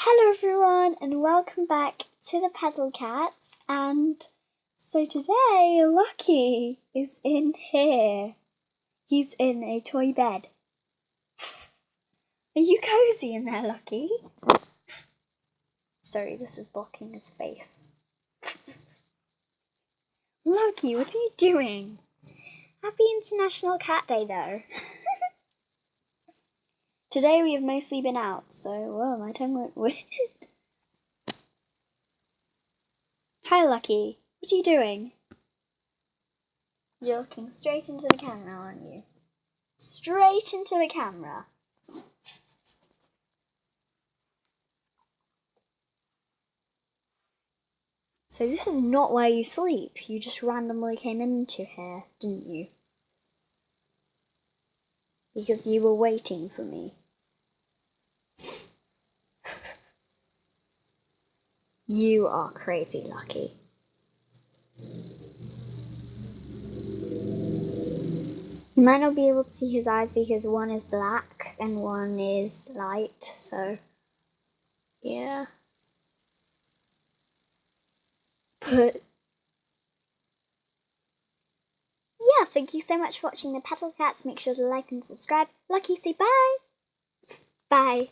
Hello everyone and welcome back to the Pedal Cats, and so today Lucky is in here. He's in a toy bed. Are you cozy in there, Lucky? Sorry, this is blocking his face. Lucky, what are you doing? Happy International Cat Day though. Today we have mostly been out, so, whoa, my tongue went weird. Hi, Lucky. What are you doing? You're looking straight into the camera, aren't you? Straight into the camera. So this is not where you sleep. You just randomly came into here, didn't you? Because you were waiting for me. You are crazy, Lucky. You might not be able to see his eyes because one is black and one is light, so yeah. But yeah, thank you so much for watching the Pedal Cats. Make sure to like and subscribe. Lucky, say bye. Bye.